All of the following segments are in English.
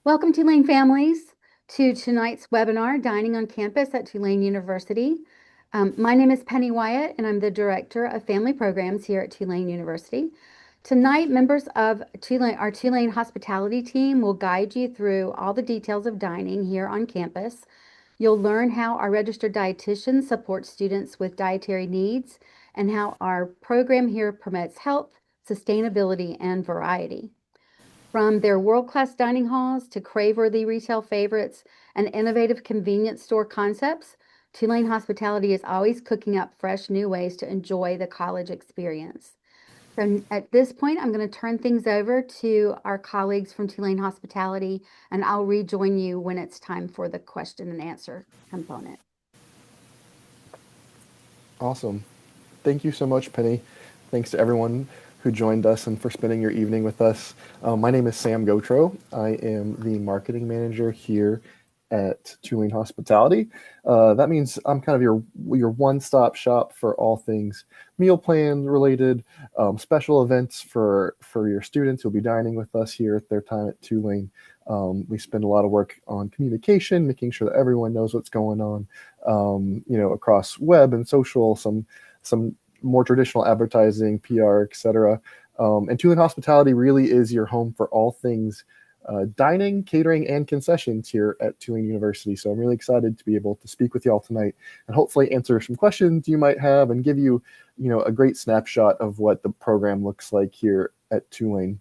Welcome, Tulane families, to tonight's webinar, Dining on Campus at Tulane University. My name is Penny Wyatt, and I'm the Director of Family Programs here at Tulane University. Tonight, members of our Tulane Hospitality team will guide you through all the details of dining here on campus. You'll learn how our registered dietitian supports students with dietary needs and how our program here promotes health, sustainability, and variety. From their world-class dining halls to crave-worthy retail favorites and innovative convenience store concepts, Tulane Hospitality is always cooking up fresh new ways to enjoy the college experience. So at this point, I'm going to turn things over to our colleagues from Tulane Hospitality, and I'll rejoin you when it's time for the question and answer component. Awesome. Thank you so much, Penny. Thanks to everyone who joined us and for spending your evening with us. My name is Sam Gautreau. I am the marketing manager here at Tulane Hospitality. That means I'm kind of your one-stop shop for all things meal plan related, special events for your students who'll be dining with us here at their time at Tulane. We spend a lot of work on communication, making sure that everyone knows what's going on, across web and social, some more traditional advertising, PR, etc. And Tulane Hospitality really is your home for all things dining, catering, and concessions here at Tulane University. So I'm really excited to be able to speak with y'all tonight and hopefully answer some questions you might have and give you, a great snapshot of what the program looks like here at Tulane.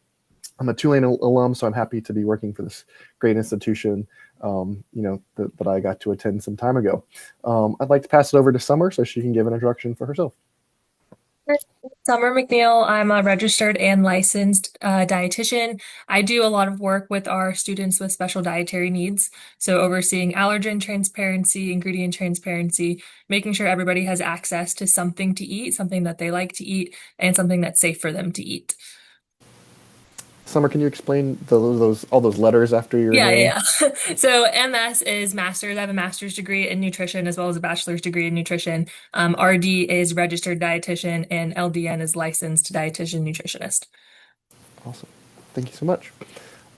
I'm a Tulane alum, so I'm happy to be working for this great institution, that I got to attend some time ago. I'd like to pass it over to Summer so she can give an introduction for herself. Summer McNeill. I'm a registered and licensed dietitian. I do a lot of work with our students with special dietary needs. So overseeing allergen transparency, ingredient transparency, making sure everybody has access to something to eat, something that they like to eat, and something that's safe for them to eat. Summer, can you explain all those letters after your Yeah, name? yeah, yeah. So MS is master's. I have a master's degree in nutrition as well as a bachelor's degree in nutrition. RD is registered dietitian and LDN is licensed dietitian nutritionist. Awesome. Thank you so much.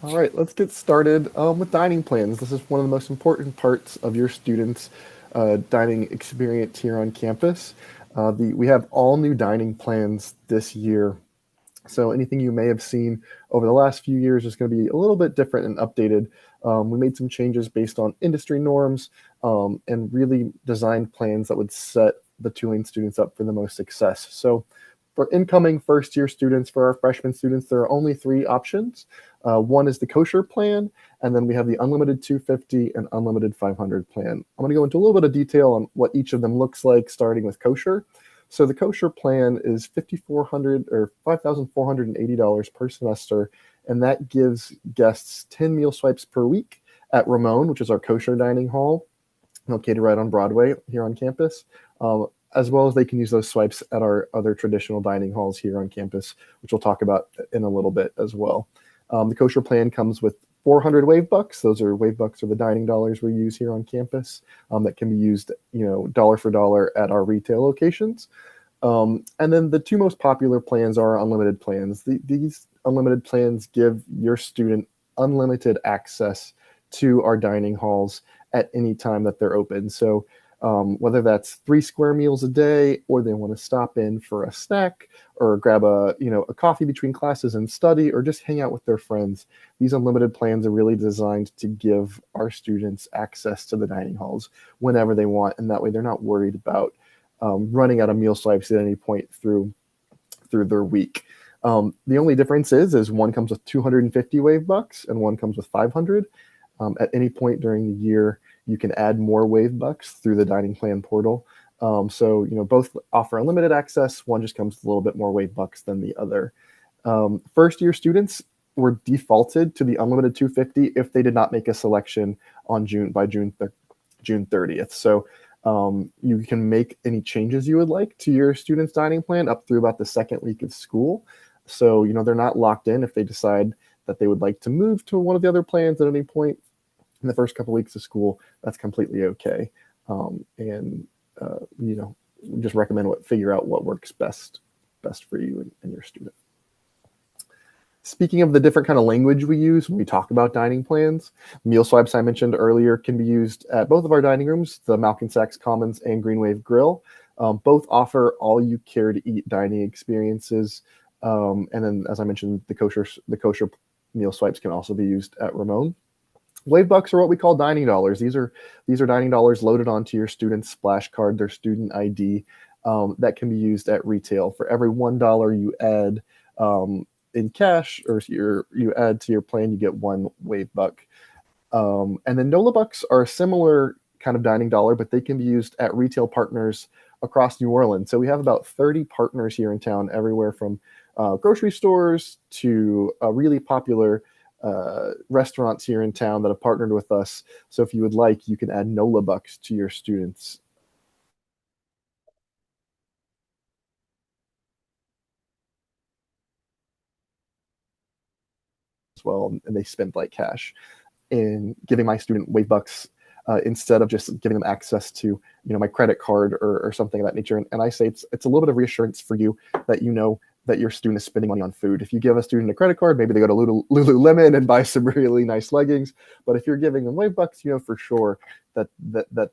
All right, let's get started with dining plans. This is one of the most important parts of your students' dining experience here on campus. We have all new dining plans this year. So anything you may have seen over the last few years is going to be a little bit different and updated. We made some changes based on industry norms and really designed plans that would set the Tulane students up for the most success. So for incoming first-year students, for our freshman students, there are only three options. One is the kosher plan, and then we have the unlimited 250 and unlimited 500 plan. I'm going to go into a little bit of detail on what each of them looks like, starting with kosher. So the kosher plan is $5,400 or $5,480 per semester, and that gives guests 10 meal swipes per week at Ramon, which is our kosher dining hall, located right on Broadway here on campus, as well as they can use those swipes at our other traditional dining halls here on campus, which we'll talk about in a little bit as well. The kosher plan comes with 400 wave bucks. Those are wave bucks are the dining dollars we use here on campus that can be used, dollar for dollar at our retail locations. And then the two most popular plans are unlimited plans. These unlimited plans give your student unlimited access to our dining halls at any time that they're open. So whether that's 3 square meals a day, or they want to stop in for a snack, or grab a coffee between classes and study, or just hang out with their friends, these unlimited plans are really designed to give our students access to the dining halls whenever they want, and that way they're not worried about running out of meal swipes at any point through their week. The only difference is one comes with 250 wave bucks and one comes with 500. At any point during the year, you can add more wave bucks through the dining plan portal. So both offer unlimited access. One just comes with a little bit more wave bucks than the other. First year students were defaulted to the unlimited 250 if they did not make a selection on June 30th. So you can make any changes you would like to your student's dining plan up through about the second week of school. So they're not locked in. If they decide that they would like to move to one of the other plans at any point in the first couple weeks of school, that's completely okay. And just recommend figure out what works best for you and your student. Speaking of the different kind of language we use when we talk about dining plans, meal swipes I mentioned earlier can be used at both of our dining rooms, the Malkin Sachs Commons and Green Wave Grill. Both offer all you care to eat dining experiences. And then, as I mentioned, the kosher meal swipes can also be used at Ramon. Wave bucks are what we call dining dollars. These are dining dollars loaded onto your student's splash card, their student ID, that can be used at retail. For every $1 you add in cash, or you add to your plan, you get one wave buck. And then NOLA bucks are a similar kind of dining dollar, but they can be used at retail partners across New Orleans. So we have about 30 partners here in town, everywhere from grocery stores to really popular restaurants here in town that have partnered with us. So if you would like, you can add NOLA bucks to your students as well, and they spend like cash. In giving my student wave bucks instead of just giving them access to my credit card or something of that nature. And I say it's a little bit of reassurance for you that that your student is spending money on food. If you give a student a credit card, maybe they go to Lululemon and buy some really nice leggings. But if you're giving them wave bucks, for sure that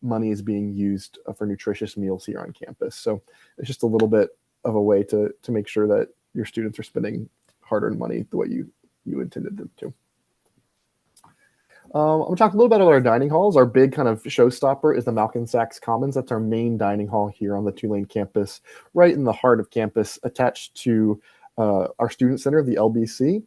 money is being used for nutritious meals here on campus. So it's just a little bit of a way to make sure that your students are spending hard-earned money the way you intended them to. I'm going to talk a little bit about our dining halls. Our big kind of showstopper is the Malkin Sachs Commons. That's our main dining hall here on the Tulane campus, right in the heart of campus, attached to our student center, the LBC.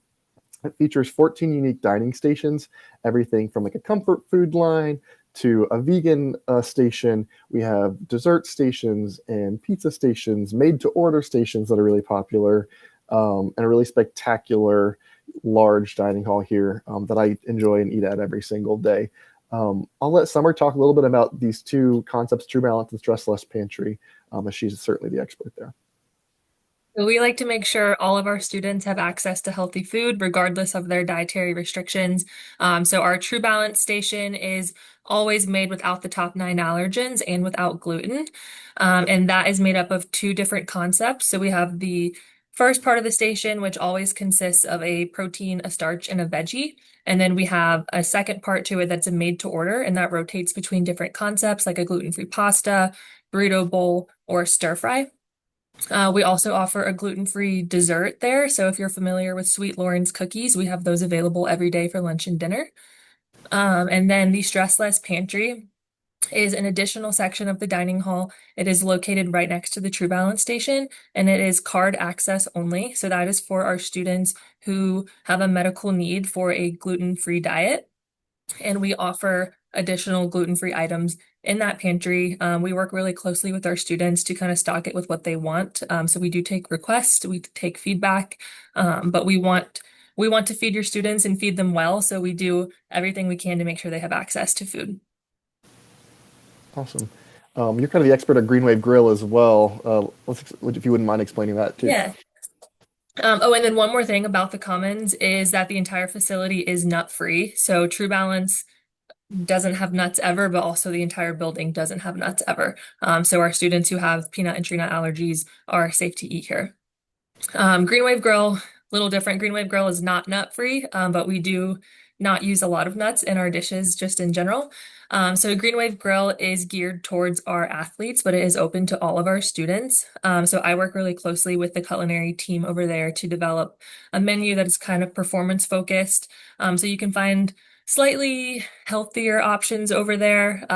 It features 14 unique dining stations, everything from like a comfort food line to a vegan station. We have dessert stations and pizza stations, made-to-order stations that are really popular, and a really spectacular large dining hall here that I enjoy and eat at every single day. I'll let Summer talk a little bit about these two concepts, True Balance and Stress Less Pantry, as she's certainly the expert there. We like to make sure all of our students have access to healthy food, regardless of their dietary restrictions. So our True Balance station is always made without the top 9 allergens and without gluten. And that is made up of 2 different concepts. So we have the first part of the station, which always consists of a protein, a starch, and a veggie. And then we have a second part to it that's a made to order, and that rotates between different concepts like a gluten-free pasta, burrito bowl, or stir fry. We also offer a gluten-free dessert there. So if you're familiar with Sweet Lauren's cookies, we have those available every day for lunch and dinner. And then the Stress Less Pantry is an additional section of the dining hall. It is located right next to the True Balance station, and it is card access only. So that is for our students who have a medical need for a gluten-free diet. And we offer additional gluten-free items in that pantry. We work really closely with our students to kind of stock it with what they want. So we do take requests, we take feedback, but we want to feed your students and feed them well. So we do everything we can to make sure they have access to food. Awesome. You're kind of the expert at Green Wave Grill as well. If you wouldn't mind explaining that too. Yeah. Oh, and then one more thing about the Commons is that the entire facility is nut-free. So True Balance doesn't have nuts ever, but also the entire building doesn't have nuts ever. So our students who have peanut and tree nut allergies are safe to eat here. Green Wave Grill, little different. Green Wave Grill is not nut-free, but we do not use a lot of nuts in our dishes just in general. So Green Wave Grill is geared towards our athletes, but it is open to all of our students. So I work really closely with the culinary team over there to develop a menu that is kind of performance focused. So you can find slightly healthier options over there.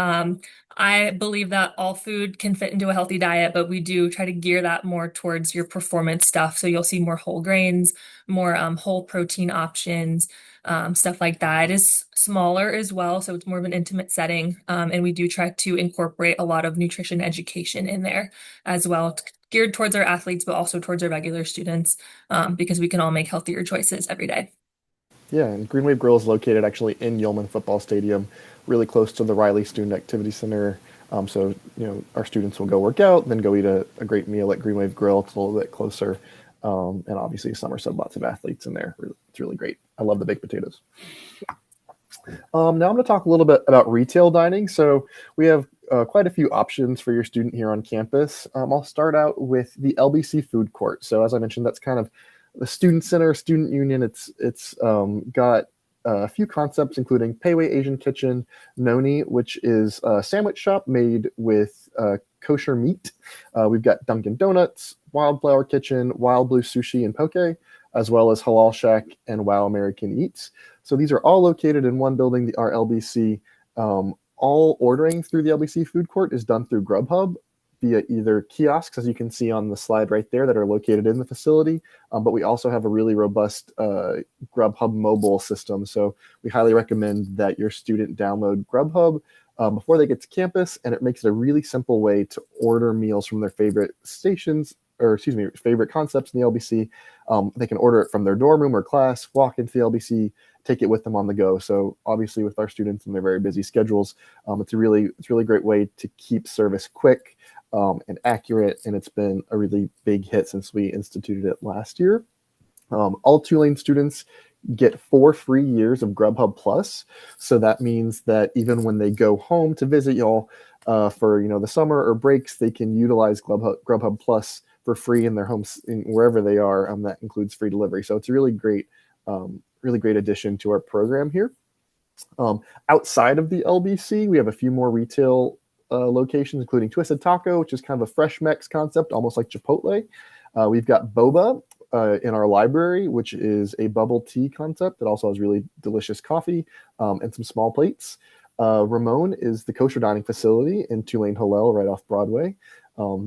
I believe that all food can fit into a healthy diet, but we do try to gear that more towards your performance stuff. So you'll see more whole grains, more whole protein options, stuff like that. It is smaller as well, so it's more of an intimate setting. And we do try to incorporate a lot of nutrition education in there as well, geared towards our athletes, but also towards our regular students, because we can all make healthier choices every day. Yeah, and Green Wave Grill is located actually in Yeoman Football Stadium, really close to the Riley Student Activity Center. So, our students will go work out, then go eat a great meal at Green Wave Grill. It's a little bit closer. And obviously, Summer said lots of athletes in there. It's really great. I love the baked potatoes. Now I'm going to talk a little bit about retail dining. So we have quite a few options for your student here on campus. I'll start out with the LBC food court. So as I mentioned, that's kind of the Student Center, Student Union. It's got a few concepts, including Payway Asian Kitchen, Noni, which is a sandwich shop made with kosher meat. We've got Dunkin' Donuts, Wildflower Kitchen, Wild Blue Sushi and Poke, as well as Halal Shack and Wow American Eats. So these are all located in one building, our LBC. All ordering through the LBC food court is done through GrubHub via either kiosks, as you can see on the slide right there, that are located in the facility. But we also have a really robust GrubHub mobile system. So we highly recommend that your student download GrubHub before they get to campus, and it makes it a really simple way to order meals from their favorite stations, or excuse me, favorite concepts in the LBC. They can order it from their dorm room or class, walk into the LBC, take it with them on the go. So obviously with our students and their very busy schedules, it's a really great way to keep service quick and accurate. And it's been a really big hit since we instituted it last year. All Tulane students get 4 free years of GrubHub Plus. So that means that even when they go home to visit y'all for the summer or breaks, they can utilize GrubHub Plus for free in their homes, wherever they are. That includes free delivery. So it's a really great addition to our program here. Outside of the LBC, we have a few more retail locations, including Twisted Taco, which is kind of a fresh Mex concept, almost like Chipotle. We've got Boba in our library, which is a bubble tea concept that also has really delicious coffee and some small plates. Ramon is the kosher dining facility in Tulane Hillel, right off Broadway.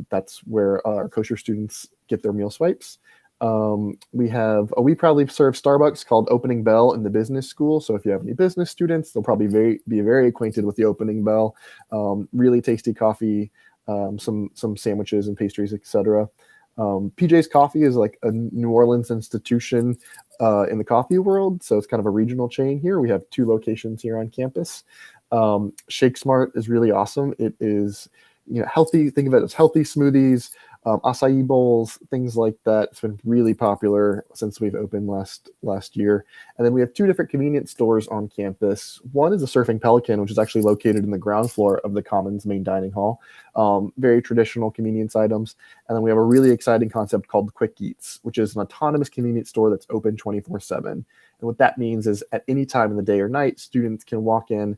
That's where our kosher students get their meal swipes. We proudly serve Starbucks called Opening Bell in the business school. So if you have any business students, they'll probably be very acquainted with the Opening Bell. Really tasty coffee, some sandwiches and pastries, etc. PJ's Coffee is like a New Orleans institution in the coffee world. So it's kind of a regional chain here. We have 2 locations here on campus. Shake Smart is really awesome. It is healthy. Think of it as healthy smoothies, acai bowls, things like that. It's been really popular since we've opened last year. And then we have 2 different convenience stores on campus. One is a Surfing Pelican, which is actually located in the ground floor of the Commons main dining hall. Very traditional convenience items. And then we have a really exciting concept called Quick Eats, which is an autonomous convenience store that's open 24/7. And what that means is at any time in the day or night, students can walk in.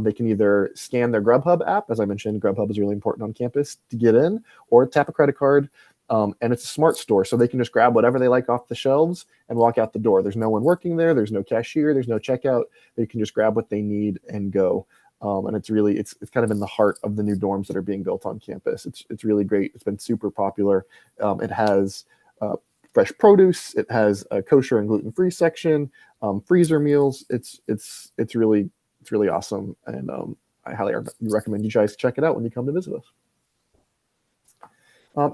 They can either scan their GrubHub app. As I mentioned, GrubHub is really important on campus to get in, or tap a credit card. And it's a smart store, so they can just grab whatever they like off the shelves and walk out the door. There's no one working there. There's no cashier. There's no checkout. They can just grab what they need and go. And it's kind of in the heart of the new dorms that are being built on campus. It's really great. It's been super popular. It has fresh produce. It has a kosher and gluten-free section, freezer meals. It's really awesome, and I highly recommend you guys check it out when you come to visit us.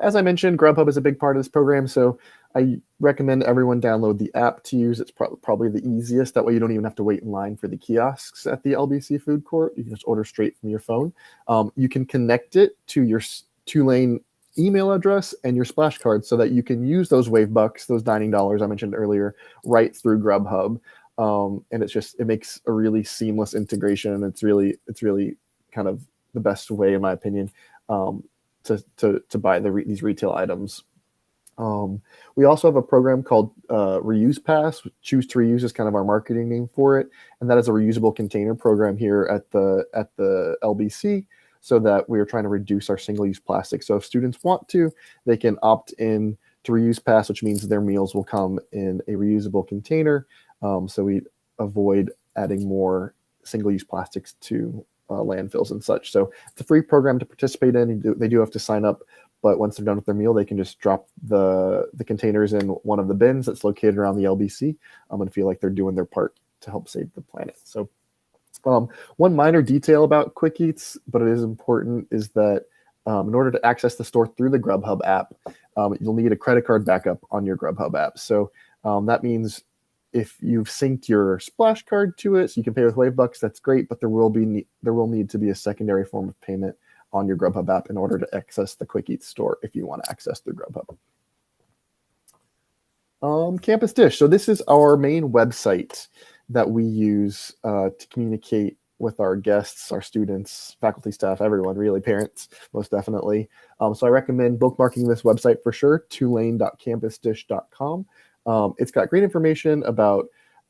As I mentioned, GrubHub is a big part of this program, so I recommend everyone download the app to use. It's probably the easiest. That way you don't even have to wait in line for the kiosks at the LBC food court. You can just order straight from your phone. You can connect it to your Tulane email address and your splash card so that you can use those wave bucks, those dining dollars I mentioned earlier, right through GrubHub. And it makes a really seamless integration. It's really kind of the best way, in my opinion, to buy these retail items. We also have a program called Reuse Pass. Choose to Reuse is kind of our marketing name for it, and that is a reusable container program here at the LBC, so that we are trying to reduce our single-use plastic. So if students want to, they can opt in to Reuse Pass, which means their meals will come in a reusable container. So we avoid adding more single-use plastics to landfills and such. So it's a free program to participate in. They do have to sign up, but once they're done with their meal, they can just drop the containers in one of the bins that's located around the LBC and feel like they're doing their part to help save the planet. So one minor detail about Quick Eats, but it is important, is that in order to access the store through the GrubHub app, you'll need a credit card backup on your GrubHub app. So that means if you've synced your splash card to it, so you can pay with Wavebucks, that's great, but there will need to be a secondary form of payment on your GrubHub app in order to access the Quick Eats store if you want to access through GrubHub. Campus Dish. So this is our main website that we use to communicate with our guests, our students, faculty, staff, everyone, really, parents, most definitely. So I recommend bookmarking this website for sure, tulane.campusdish.com. It's got great information about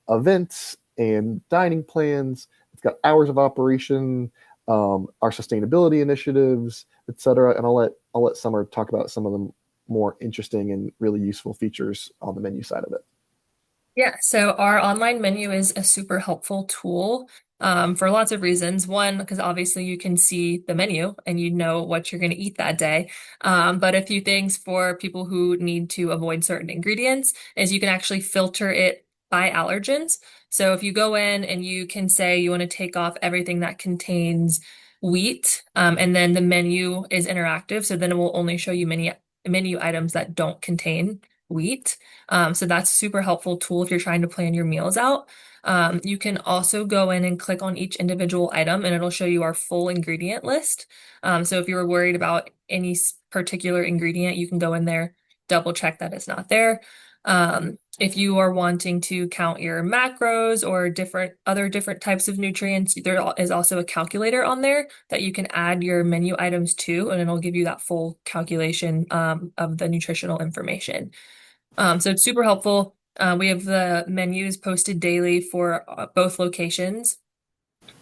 events and dining plans. It's got hours of operation, our sustainability initiatives, etc. And I'll let Summer talk about some of the more interesting and really useful features on the menu side of it. Yeah, so our online menu is a super helpful tool for lots of reasons. One, because obviously you can see the menu and you know what you're going to eat that day. But a few things for people who need to avoid certain ingredients is you can actually filter it by allergens. So if you go in and you can say you want to take off everything that contains wheat, and then the menu is interactive, so then it will only show you menu items that don't contain wheat. So that's a super helpful tool if you're trying to plan your meals out. You can also go in and click on each individual item and it'll show you our full ingredient list. So if you were worried about any particular ingredient, you can go in there, double check that it's not there. If you are wanting to count your macros or different types of nutrients, there is also a calculator on there that you can add your menu items to, and it'll give you that full calculation of the nutritional information. So it's super helpful. We have the menus posted daily for both locations.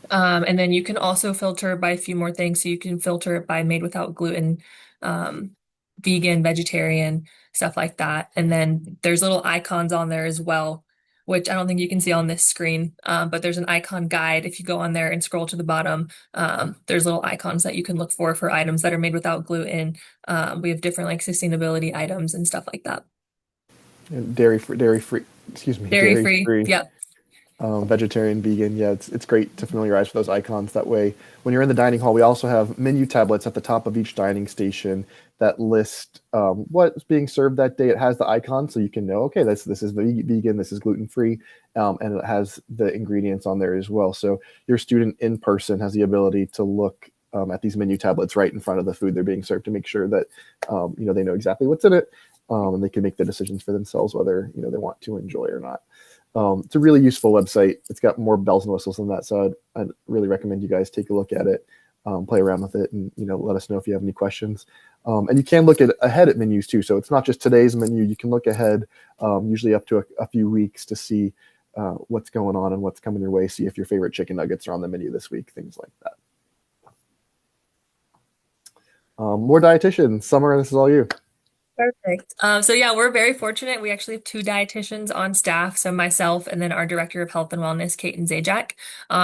And then you can also filter by a few more things. So you can filter it by made without gluten, um, vegan, vegetarian, stuff like that. And then there's little icons on there as well, which I don't think you can see on this screen. But there's an icon guide. If you go on there and scroll to the bottom, there's little icons that you can look for items that are made without gluten. We have different like sustainability items and stuff like that. And dairy free, excuse me, Dairy dairy free. free, Yep. vegetarian, vegan. Yeah, it's great to familiarize with those icons. That way, when you're in the dining hall, we also have menu tablets at the top of each dining station that list what's being served that day. It has the icon, so you can know, okay, this is vegan, this is gluten free, and it has the ingredients on there as well. So your student in person has the ability to look at these menu tablets right in front of the food they're being served to make sure that they know exactly what's in it, and they can make the decisions for themselves whether they want to enjoy or not. It's a really useful website. It's got more bells and whistles than that, so I'd really recommend you guys take a look at it, play around with it, and let us know if you have any questions. And you can look ahead at menus too. So it's not just today's menu. You can look ahead, usually up to a few weeks, to see what's going on and what's coming your way. See if your favorite chicken nuggets are on the menu this week, things like that. More dietitians. Summer, this is all you. Perfect. So yeah, we're very fortunate. We actually have two dietitians on staff. So myself and then our director of health and wellness, Kate and Zajac.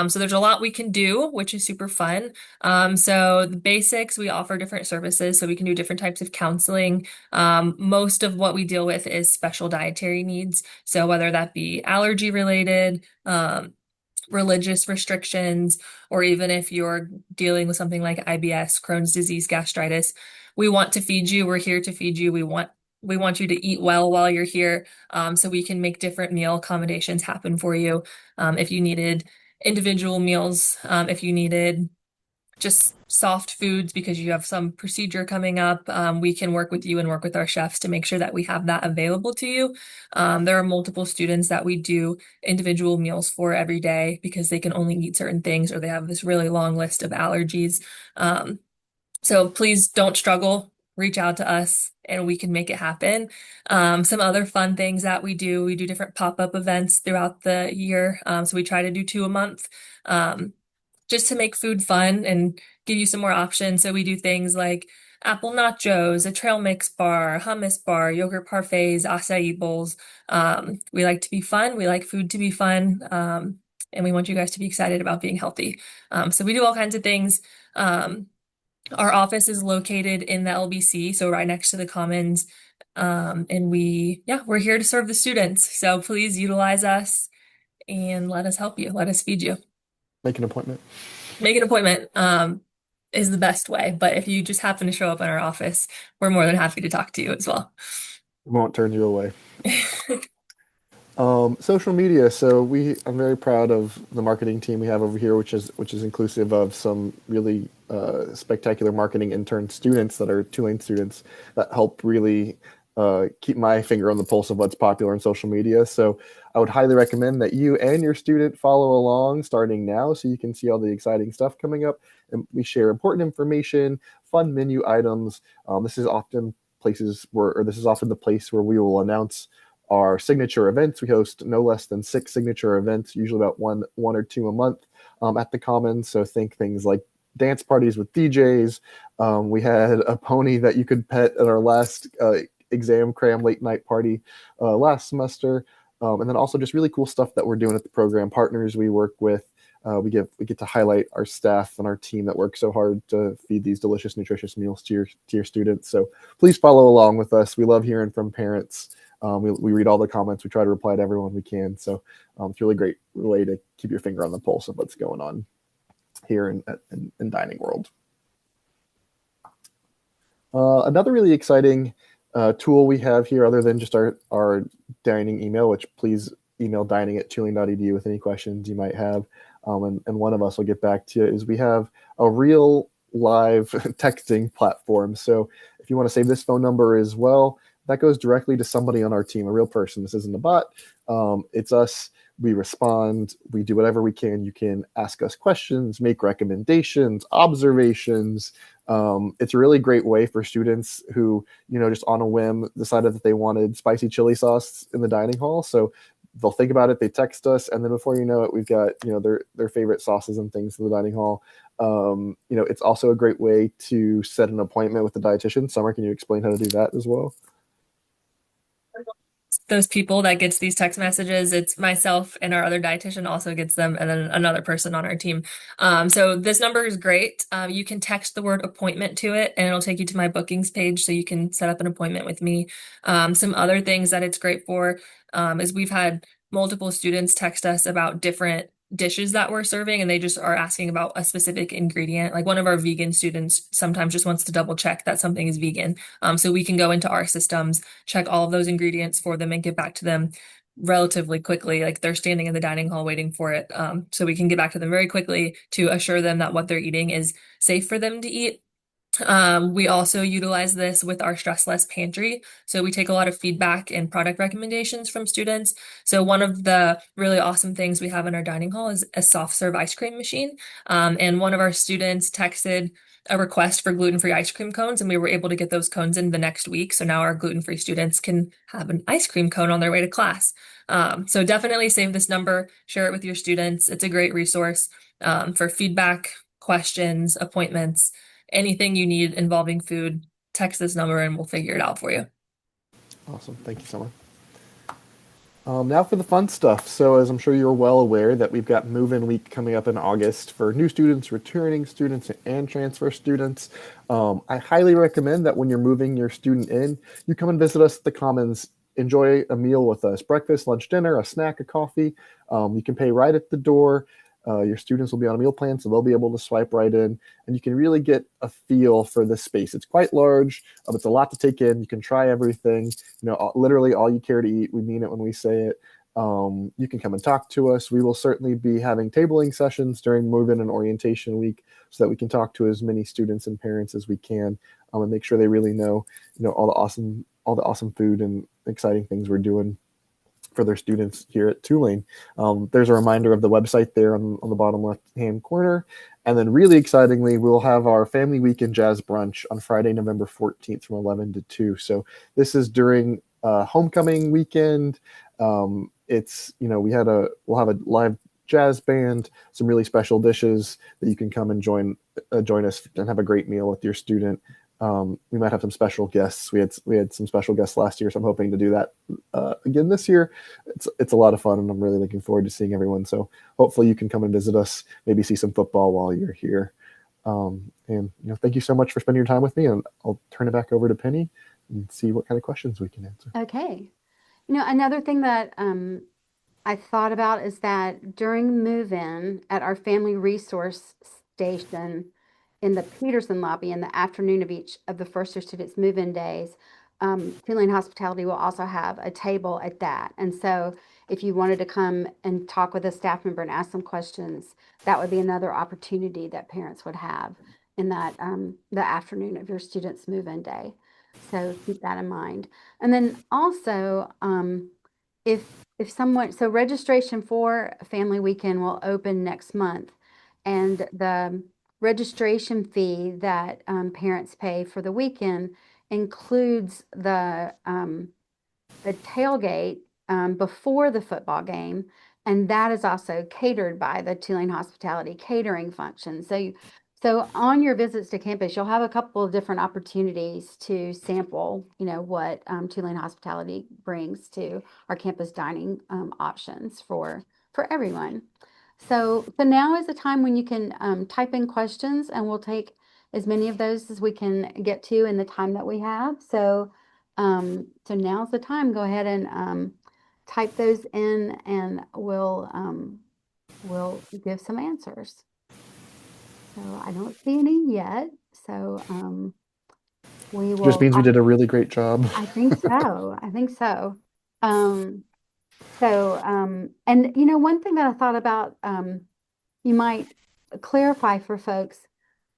So there's a lot we can do, which is super fun. So the basics, we offer different services. So we can do different types of counseling. Most of what we deal with is special dietary needs. So whether that be allergy related, religious restrictions, or even if you're dealing with something like IBS, Crohn's disease, gastritis, we want to feed you. We're here to feed you. We want you to eat well while you're here, so we can make different meal accommodations happen for you. If you needed individual meals, if you needed just soft foods because you have some procedure coming up, we can work with you and work with our chefs to make sure that we have that available to you. There are multiple students that we do individual meals for every day because they can only eat certain things or they have this really long list of allergies. So please don't struggle. Reach out to us and we can make it happen. Some other fun things that we do different pop-up events throughout the year. So we try to do two a month. Just to make food fun and give you some more options. So we do things like apple nachos, a trail mix bar, hummus bar, yogurt parfaits, acai bowls. We like to be fun. We like food to be fun. And we want you guys to be excited about being healthy. So we do all kinds of things. Our office is located in the LBC, so right next to the Commons. And we're here to serve the students. So please utilize us and let us help you. Let us feed you. Make an appointment. Make an appointment is the best way. But if you just happen to show up in our office, we're more than happy to talk to you as well. We won't turn you away. Social media. So I'm very proud of the marketing team we have over here, which is inclusive of some really spectacular marketing intern students that are Tulane students that help really keep my finger on the pulse of what's popular in social media. So I would highly recommend that you and your student follow along starting now so you can see all the exciting stuff coming up. And we share important information, fun menu items. This is often the place where we will announce our signature events. We host no less than 6 signature events, usually about one or two a month at the Commons. So think things like dance parties with DJs. We had a pony that you could pet at our last exam cram late night party last semester. And then also just really cool stuff that we're doing at the program, partners we work with. We get to highlight our staff and our team that works so hard to feed these delicious, nutritious meals to your students. So please follow along with us. We love hearing from parents. We read all the comments. We try to reply to everyone we can. So it's a really great way to keep your finger on the pulse of what's going on here in dining world. Another really exciting tool we have here, other than just our dining email, which please email dining@tulane.edu with any questions you might have, and one of us will get back to you, is we have a real live texting platform. So if you want to save this phone number as well, that goes directly to somebody on our team, a real person. This isn't a bot. It's us. We respond. We do whatever we can. You can ask us questions, make recommendations, observations. It's a really great way for students who, just on a whim decided that they wanted spicy chili sauce in the dining hall. So they'll think about it, they text us, and then before you know it, we've got, their favorite sauces and things in the dining hall. It's also a great way to set an appointment with the dietitian. Summer, can you explain how to do that as well? Those people that gets these text messages, it's myself, and our other dietitian also gets them, and then another person on our team. So this number is great. You can text the word appointment to it, and it'll take you to my bookings page, so you can set up an appointment with me. Some other things that it's great for is we've had multiple students text us about different dishes that we're serving, and they just are asking about a specific ingredient. Like one of our vegan students sometimes just wants to double check that something is vegan. So we can go into our systems, check all of those ingredients for them, and get back to them relatively quickly. Like they're standing in the dining hall waiting for it. So we can get back to them very quickly to assure them that what they're eating is safe for them to eat. We also utilize this with our Stress Less Pantry. So we take a lot of feedback and product recommendations from students. So one of the really awesome things we have in our dining hall is a soft serve ice cream machine. And one of our students texted a request for gluten-free ice cream cones, and we were able to get those cones in the next week. So now our gluten-free students can have an ice cream cone on their way to class. So definitely save this number, share it with your students. It's a great resource for feedback, questions, appointments. Anything you need involving food, text this number and we'll figure it out for you. Awesome. Thank you, Summer. Now for the fun stuff. So as I'm sure you're well aware that we've got move-in week coming up in August for new students, returning students, and transfer students. I highly recommend that when you're moving your student in, you come and visit us at the Commons. Enjoy a meal with us, breakfast, lunch, dinner, a snack, a coffee. You can pay right at the door. Your students will be on a meal plan, so they'll be able to swipe right in, and you can really get a feel for this space. It's quite large. It's a lot to take in. You can try everything. Literally all you care to eat. We mean it when we say it. You can come and talk to us. We will certainly be having tabling sessions during move-in and orientation week so that we can talk to as many students and parents as we can, and make sure they really know, all the awesome food and exciting things we're doing for their students here at Tulane. There's a reminder of the website there on the bottom left-hand corner. And then really excitingly, we'll have our Family Weekend Jazz Brunch on Friday, November 14th from 11 to 2. So this is during homecoming weekend. We'll have a live jazz band, some really special dishes that you can come and join us and have a great meal with your student. We might have some special guests. We had some special guests last year, so I'm hoping to do that again this year. It's a lot of fun, and I'm really looking forward to seeing everyone. So hopefully you can come and visit us, maybe see some football while you're here. Thank you so much for spending your time with me, and I'll turn it back over to Penny and see what kind of questions we can answer. Okay. Another thing that I thought about is that during move-in at our family resource station in the Peterson lobby in the afternoon of each of the first year students move-in days, Tulane Hospitality will also have a table at that. And so if you wanted to come and talk with a staff member and ask some questions, that would be another opportunity that parents would have in that the afternoon of your students move-in day. So keep that in mind. And then also, if someone, so registration for Family Weekend will open next month, and the registration fee that parents pay for the weekend includes the the tailgate before the football game, and that is also catered by the Tulane Hospitality catering function. So on your visits to campus, you'll have a couple of different opportunities to sample, what Tulane Hospitality brings to our campus dining options for everyone. So now is the time when you can type in questions, and we'll take as many of those as we can get to in the time that we have. So now's the time. Go ahead and type those in, and we'll give some answers. So I don't see any yet. So we Just will. means we did a really great job. I think so. I think so. Um, and one thing that I thought about, you might clarify for folks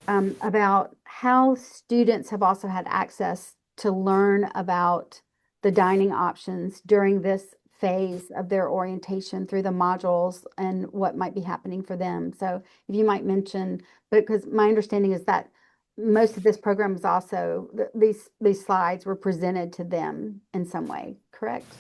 about how students have also had access to learn about the dining options during this phase of their orientation through the modules and what might be happening for them. So if you might mention, because my understanding is that most of this program is also, these slides were presented to them in some way, correct?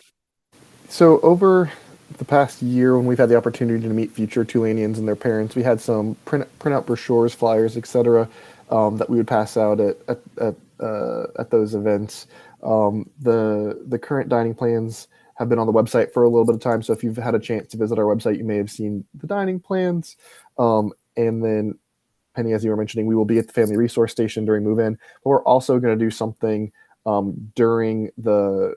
So over the past year, when we've had the opportunity to meet future Tulanians and their parents, we had some print out brochures, flyers, etc., that we would pass out at those events. The current dining plans have been on the website for a little bit of time, so if you've had a chance to visit our website, you may have seen the dining plans. And then, Penny, as you were mentioning, we will be at the Family Resource Station during move-in, but we're also going to do something during the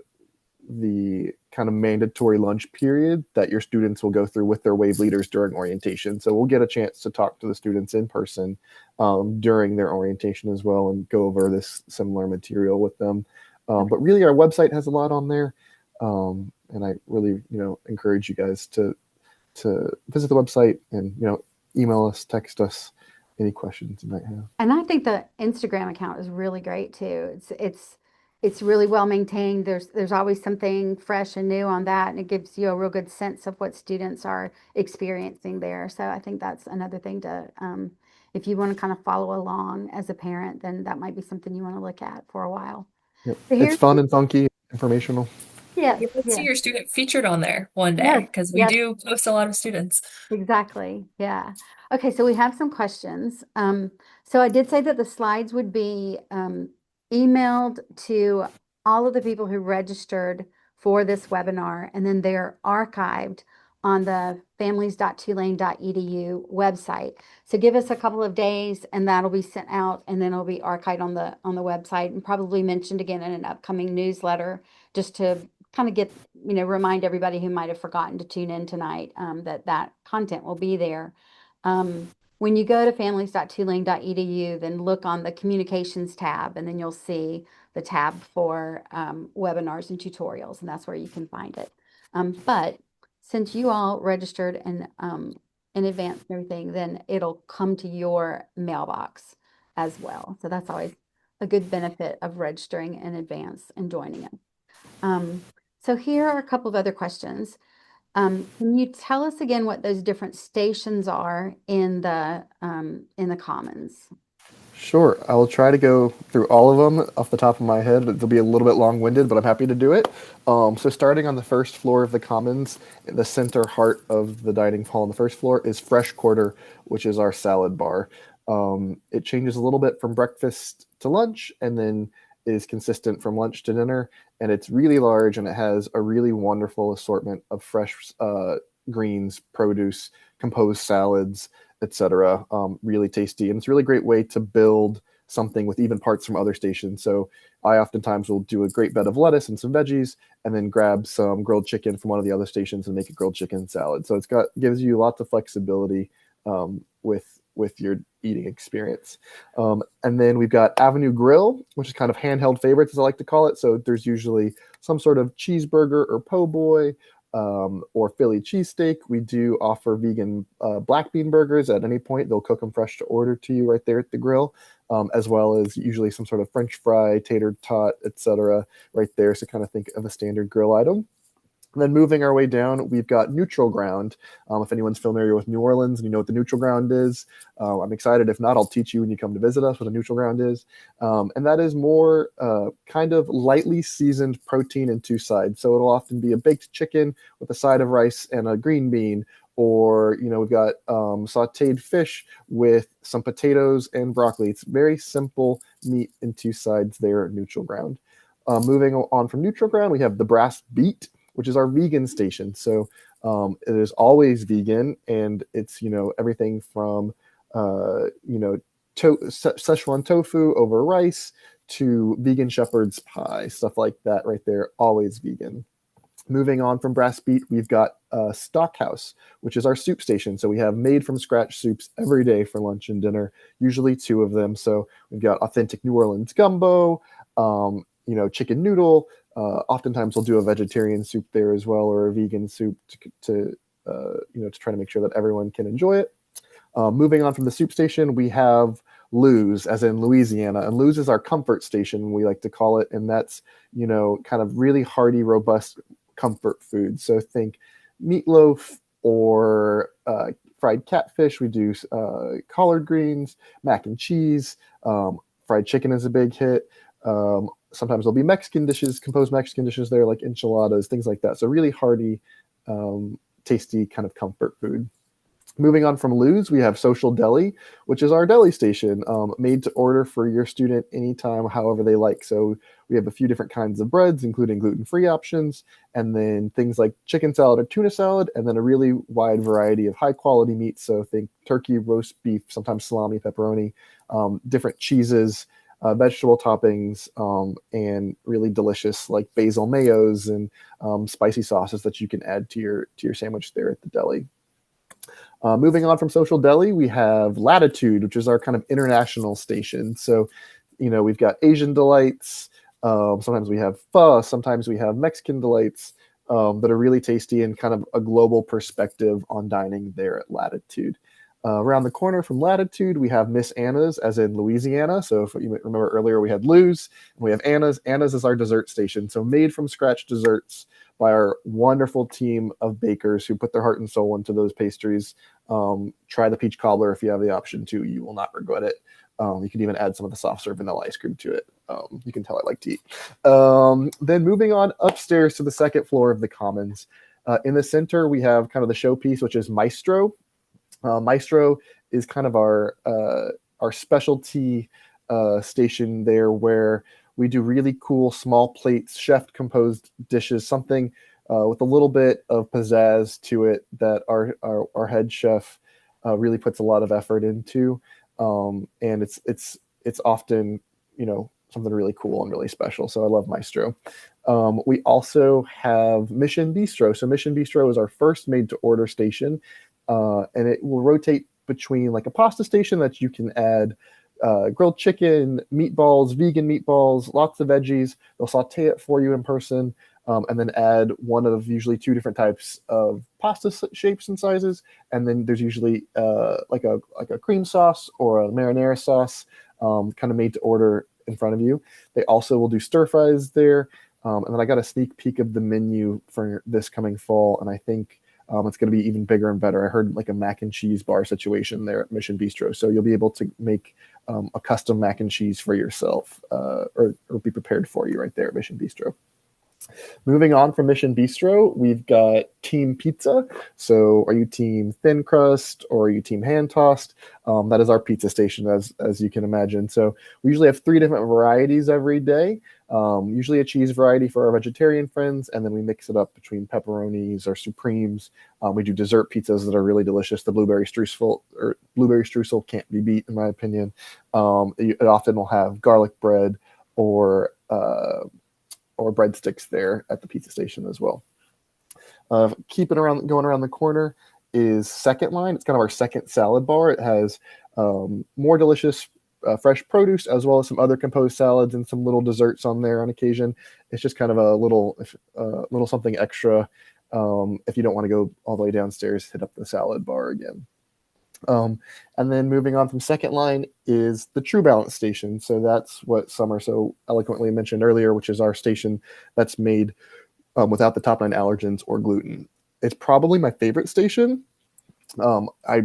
kind of mandatory lunch period that your students will go through with their wave leaders during orientation. So we'll get a chance to talk to the students in person during their orientation as well, and go over this similar material with them. But really, our website has a lot on there, and I really, encourage you guys to visit the website and email us, text us any questions you might have. And I think the Instagram account is really great too. It's really well maintained. There's always something fresh and new on that, and it gives you a real good sense of what students are experiencing there. So I think that's another thing to, if you want to kind of follow along as a parent, then that might be something you want to look at for a while. Yep. So It's here's, fun and funky, informational. yes, You might see yes, your student featured on there one yes, day because we yes. do post a lot of students. Exactly. Yeah. Okay, so we have some questions. So I did say that the slides would be emailed to all of the people who registered for this webinar, and then they're archived on the families.tulane.edu website. So give us a couple of days, and that'll be sent out, and then it'll be archived on the website, and probably mentioned again in an upcoming newsletter, just to kind of get, remind everybody who might have forgotten to tune in tonight, that content will be there. When you go to families.tulane.edu, then look on the communications tab, and then you'll see the tab for webinars and tutorials, and that's where you can find it. But since you all registered in advance and everything, then it'll come to your mailbox as well. So that's always a good benefit of registering in advance and joining it. So here are a couple of other questions. Can you tell us again what those different stations are in the Commons? Sure. I will try to go through all of them off the top of my head. It'll be a little bit long-winded, but I'm happy to do it. So starting on the first floor of the Commons, in the center heart of the dining hall on the first floor is Fresh Quarter, which is our salad bar. It changes a little bit from breakfast to lunch, and then is consistent from lunch to dinner. And it's really large, and it has a really wonderful assortment of fresh greens, produce, composed salads, etc. Really tasty, and it's a really great way to build something with even parts from other stations. So I oftentimes will do a great bed of lettuce and some veggies, and then grab some grilled chicken from one of the other stations and make a grilled chicken salad. So gives you lots of flexibility with your eating experience. And then we've got Avenue Grill, which is kind of handheld favorites, as I like to call it. So there's usually some sort of cheeseburger or po' boy, or Philly cheesesteak. We do offer vegan black bean burgers at any point. They'll cook them fresh to order to you right there at the grill, as well as usually some sort of French fry, tater tot, etc. right there. So kind of think of a standard grill item. And then moving our way down, we've got neutral ground. If anyone's familiar with New Orleans and you know what the neutral ground is, I'm excited. If not, I'll teach you when you come to visit us what a neutral ground is. And that is more kind of lightly seasoned protein in two sides. So it'll often be a baked chicken with a side of rice and a green bean. Or, we've got sauteed fish with some potatoes and broccoli. It's very simple meat in two sides there at neutral ground. Moving on from neutral ground, we have the brass beet, which is our vegan station. So it is always vegan, and it's everything from Szechuan tofu over rice to vegan shepherd's pie, stuff like that right there, always vegan. Moving on from brass beet, we've got Stockhouse, which is our soup station. So we have made from scratch soups every day for lunch and dinner, usually two of them. So we've got authentic New Orleans gumbo, chicken noodle. Oftentimes we'll do a vegetarian soup there as well, or a vegan soup to try to make sure that everyone can enjoy it. Moving on from the soup station, we have Lou's, as in Louisiana, and Lou's is our comfort station, we like to call it, and that's kind of really hearty, robust comfort food. So think meatloaf or fried catfish. We do collard greens, mac and cheese. Fried chicken is a big hit. Sometimes there'll be Mexican dishes, composed Mexican dishes there, like enchiladas, things like that. So really hearty, tasty kind of comfort food. Moving on from Lou's, we have Social Deli, which is our deli station, made to order for your student anytime, however they like. So we have a few different kinds of breads, including gluten-free options, and then things like chicken salad or tuna salad, and then a really wide variety of high-quality meats. So think turkey, roast beef, sometimes salami, pepperoni, different cheeses, vegetable toppings, and really delicious like basil mayos and spicy sauces that you can add to your sandwich there at the deli. Moving on from Social Deli, we have Latitude, which is our kind of international station. So, we've got Asian delights. Sometimes we have pho. Sometimes we have Mexican delights that are really tasty and kind of a global perspective on dining there at Latitude. Around the corner from Latitude, we have Miss Anna's, as in Louisiana. So if you remember earlier, we had Lou's, and we have Anna's. Anna's is our dessert station. So made from scratch desserts by our wonderful team of bakers who put their heart and soul into those pastries. Try the peach cobbler if you have the option to. You will not regret it. You can even add some of the soft serve vanilla ice cream to it. You can tell I like to eat. Then moving on upstairs to the second floor of the Commons. In the center, we have kind of the showpiece, which is Maestro. Maestro is kind of our specialty station there, where we do really cool small plates, chef composed dishes, something with a little bit of pizzazz to it that our head chef really puts a lot of effort into, and it's often something really cool and really special. So I love Maestro. We also have Mission Bistro. So Mission Bistro is our first made to order station. And it will rotate between like a pasta station that you can add grilled chicken, meatballs, vegan meatballs, lots of veggies. They'll saute it for you in person, and then add one of usually two different types of pasta shapes and sizes. And then there's usually like a cream sauce or a marinara sauce, kind of made to order in front of you. They also will do stir fries there. And then I got a sneak peek of the menu for this coming fall, and I think it's going to be even bigger and better. I heard like a mac and cheese bar situation there at Mission Bistro. So you'll be able to make a custom mac and cheese for yourself, or be prepared for you right there at Mission Bistro. Moving on from Mission Bistro, we've got Team Pizza. So are you team thin crust or are you team hand tossed? That is our pizza station, as you can imagine. So we usually have 3 different varieties every day. Usually a cheese variety for our vegetarian friends, and then we mix it up between pepperonis or supremes. We do dessert pizzas that are really delicious. The blueberry streusel can't be beat, in my opinion. It often will have garlic bread or breadsticks there at the pizza station as well. Going around the corner is Second Line. It's kind of our second salad bar. It has more delicious fresh produce, as well as some other composed salads and some little desserts on there on occasion. It's just kind of a little something extra. If you don't want to go all the way downstairs, hit up the salad bar again. And then moving on from Second Line is the True Balance station. So that's what Summer so eloquently mentioned earlier, which is our station that's made without the top 9 allergens or gluten. It's probably my favorite station. I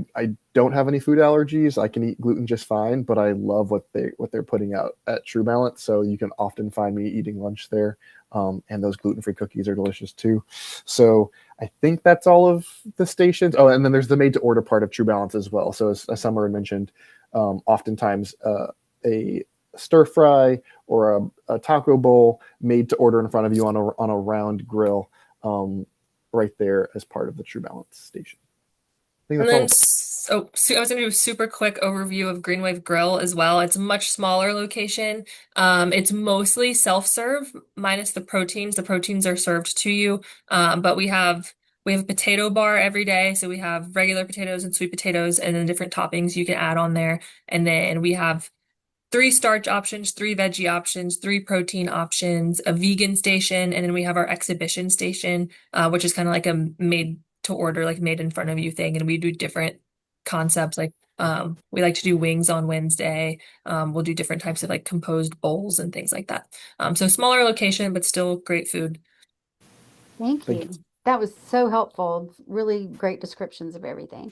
don't have any food allergies. I can eat gluten just fine, but I love what they're putting out at True Balance. So you can often find me eating lunch there, and those gluten-free cookies are delicious too. So I think that's all of the stations. Oh, and then there's the made-to-order part of True Balance as well. So as Summer had mentioned, oftentimes a stir fry or a taco bowl made to order in front of you on a round grill, right there as part of the True Balance station. I think And that's all then, of them. I was going to do a super quick overview of Green Wave Grill as well. It's a much smaller location. It's mostly self-serve, minus the proteins. The proteins are served to you. But we have a potato bar every day. So we have regular potatoes and sweet potatoes, and then different toppings you can add on there. And then we have three starch options, three veggie options, three protein options, a vegan station, and then we have our exhibition station, which is kind of like a made to order, like made in front of you thing. And we do different concepts. Like we like to do wings on Wednesday. We'll do different types of like composed bowls and things like that. So smaller location, but still great food. Thank Thank you. you. That was so helpful. Really great descriptions of everything.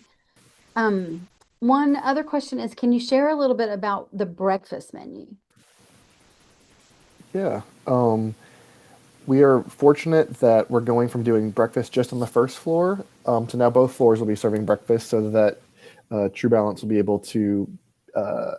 Um, One other question is, can you share a little bit about the breakfast menu? Yeah. We are fortunate that we're going from doing breakfast just on the first floor to now both floors will be serving breakfast so that True Balance will be able to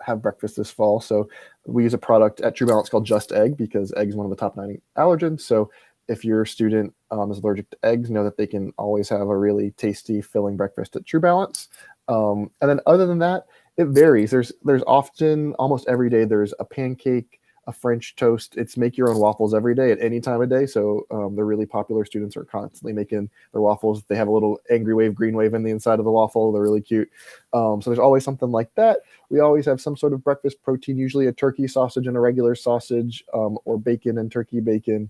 have breakfast this fall. So we use a product at True Balance called Just Egg because egg is one of the top 9 allergens. So if your student is allergic to eggs, know that they can always have a really tasty, filling breakfast at True Balance. And then other than that, it varies. There's often almost every day there's a pancake, a French toast. It's make your own waffles every day at any time of day. So they're really popular. Students are constantly making their waffles. They have a little angry wave, green wave in the inside of the waffle. They're really cute. So there's always something like that. We always have some sort of breakfast protein, usually a turkey sausage and a regular sausage, or bacon and turkey bacon,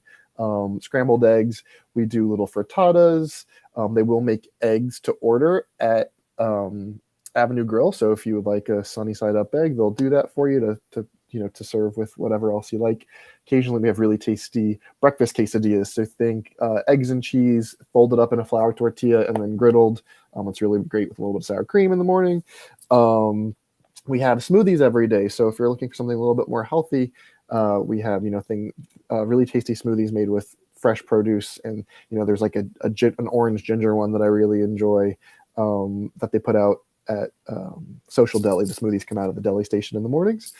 scrambled eggs. We do little frittatas. They will make eggs to order at Avenue Grill. So if you would like a sunny side up egg, they'll do that for you to serve with whatever else you like. Occasionally, we have really tasty breakfast quesadillas. So think eggs and cheese folded up in a flour tortilla and then griddled. It's really great with a little bit of sour cream in the morning. We have smoothies every day. So if you're looking for something a little bit more healthy, we have really tasty smoothies made with fresh produce. And there's like an orange ginger one that I really enjoy that they put out at Social Deli. The smoothies come out of the deli station in the mornings.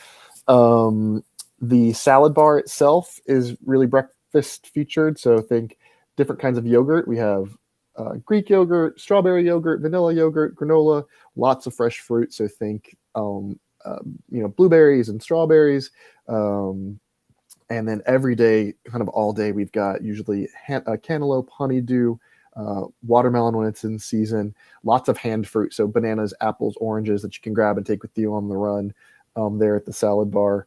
The salad bar itself is really breakfast featured. So think different kinds of yogurt. We have Greek yogurt, strawberry yogurt, vanilla yogurt, granola, lots of fresh fruit. So think, blueberries and strawberries. And then every day, kind of all day, we've got usually cantaloupe, honeydew, watermelon when it's in season, lots of hand fruit. So bananas, apples, oranges that you can grab and take with you on the run there at the salad bar.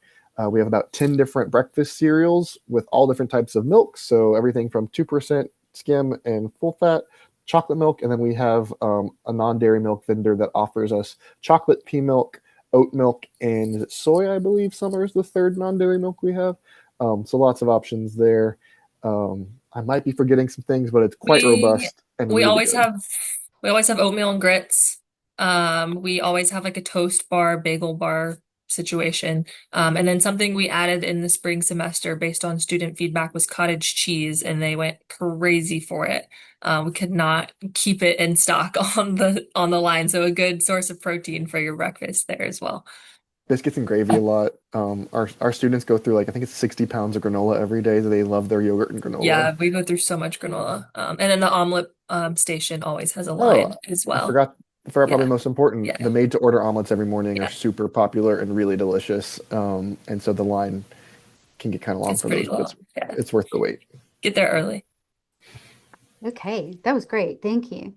We have about 10 different breakfast cereals with all different types of milks. So everything from 2% skim and full fat, chocolate milk. And then we have a non-dairy milk vendor that offers us chocolate pea milk, oat milk, and soy, I believe. Summer is the third non-dairy milk we have. So lots of options there. I might be forgetting some things, but it's quite We robust and we really always good. have we always have oatmeal and grits. We always have like a toast bar, bagel bar situation. And then something we added in the spring semester based on student feedback was cottage cheese, and they went crazy for it. We could not keep it in stock on the line, so a good source of protein for your breakfast there as well. Biscuits and gravy a lot. Our students go through like I think it's 60 pounds of granola every day. They love their yogurt and granola. Yeah, we go through so much granola. And then the omelet station always has a Oh, line as I well. forgot. I forgot probably Yeah, most important. yeah, The made-to-order omelets every morning are yeah. super popular and really delicious. And so the line can get kind of long It's for pretty those, but long. it's Yeah. it's worth the wait. Get there early. Okay, that was great. Thank you.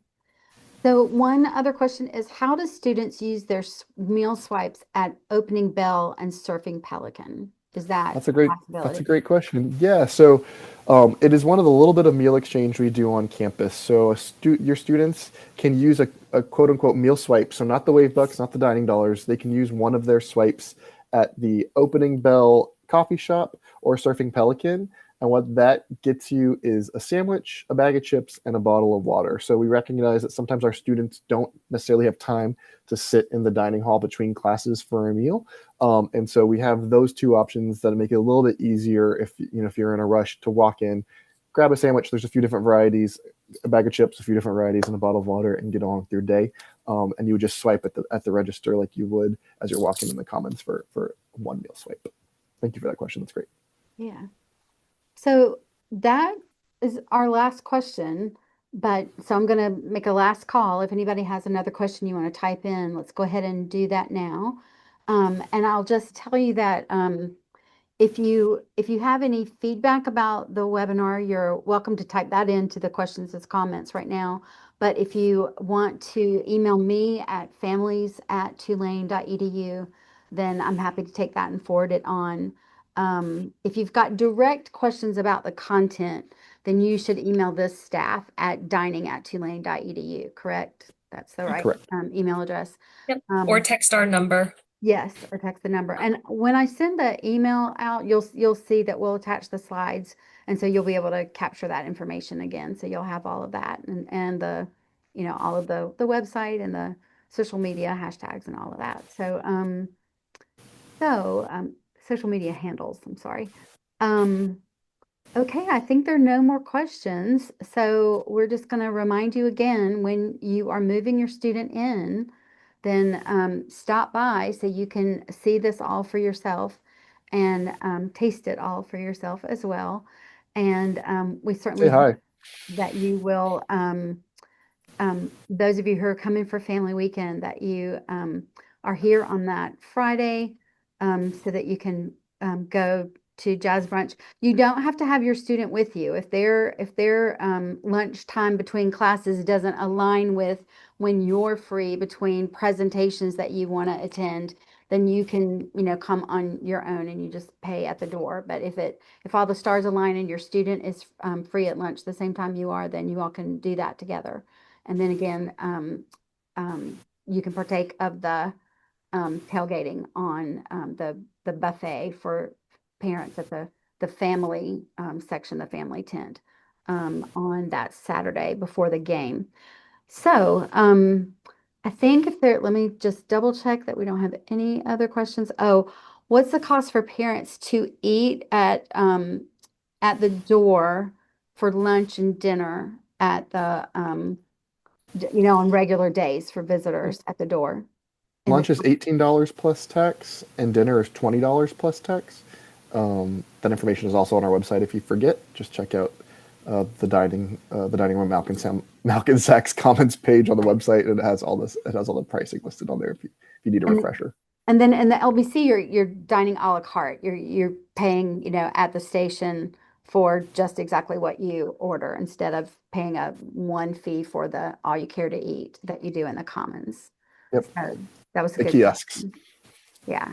So one other question is, how do students use their meal swipes at Opening Bell and Surfing Pelican? Is that a That's a possibility? great question. Yeah, so it is one of the little bit of meal exchange we do on campus. So your students can use a quote unquote meal swipe. So not the wave bucks, not the dining dollars. They can use one of their swipes at the Opening Bell coffee shop or Surfing Pelican. And what that gets you is a sandwich, a bag of chips, and a bottle of water. So we recognize that sometimes our students don't necessarily have time to sit in the dining hall between classes for a meal. And so we have those two options that make it a little bit easier if you're in a rush to walk in, grab a sandwich. There's a few different varieties, a bag of chips, a few different varieties, and a bottle of water, and get on with your day. And you would just swipe at the register like you would as you're walking in the Commons for one meal swipe. Thank you for that question. That's great. Yeah. So that is our last question, but so I'm going to make a last call. If anybody has another question you want to type in, let's go ahead and do that now. And I'll just tell you that if you have any feedback about the webinar, you're welcome to type that into the questions as comments right now. But if you want to email me at families@tulane.edu, then I'm happy to take that and forward it on. If you've got direct questions about the content, then you should email this staff at dining@tulane.edu, correct? That's the right Correct. email address. Yep. Or text our number. Yes, or text the number. And when I send the email out, you'll see that we'll attach the slides, and so you'll be able to capture that information again. So you'll have all of that and the all of the website and the social media hashtags and all of that. So social media handles, I'm sorry. Okay, I think there are no more questions. So we're just going to remind you again, when you are moving your student in, then stop by so you can see this all for yourself and taste it all for yourself as well. And we certainly Say hi. hope that you will, those of you who are coming for family weekend, that you are here on that Friday so that you can go to Jazz Brunch. You don't have to have your student with you. If their lunch time between classes doesn't align with when you're free between presentations that you want to attend, then you can, come on your own and you just pay at the door. But if all the stars align and your student is free at lunch the same time you are, then you all can do that together. And then again, you can partake of the tailgating on the buffet for parents at the family section, the family tent, on that Saturday before the game. So I think let me just double check that we don't have any other questions. Oh, what's the cost for parents to eat at the door for lunch and dinner at the on regular days for visitors at the door? Lunch is $18 plus tax, and dinner is $20 plus tax. That information is also on our website. If you forget, just check out the dining room Malkin Sachs comments page on the website, and it has all this. It has all the pricing listed on there if you need a refresher. And then in the LBC, you're dining a la carte. You're paying, at the station for just exactly what you order instead of paying a one fee for the all you care to eat that you do in the Commons. Yep. So that was a The good kiosks. question. Yeah.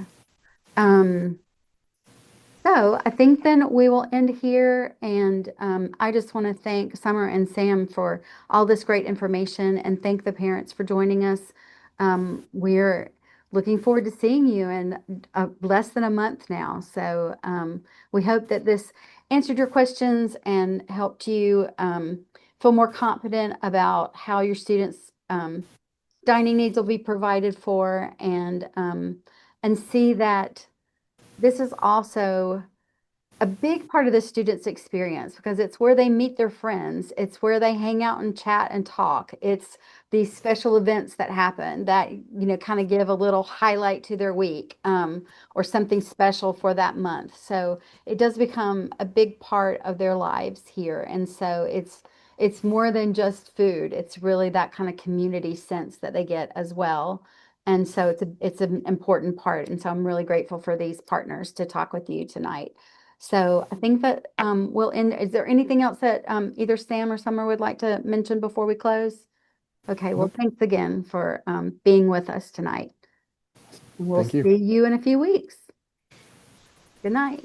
So I think then we will end here, and I just want to thank Summer and Sam for all this great information, and thank the parents for joining us. We're looking forward to seeing you in less than a month now. So we hope that this answered your questions and helped you feel more confident about how your students' dining needs will be provided for, and see that this is also a big part of the student's experience, because it's where they meet their friends. It's where they hang out and chat and talk. It's these special events that happen that, kind of give a little highlight to their week, or something special for that month. So it does become a big part of their lives here. And so it's more than just food. It's really that kind of community sense that they get as well. And so it's an important part. And so I'm really grateful for these partners to talk with you tonight. So I think that we'll end. Is there anything else that either Sam or Summer would like to mention before we close? Okay, well, thanks again for being with us tonight. We'll Thank you. see you in a few weeks. Good night.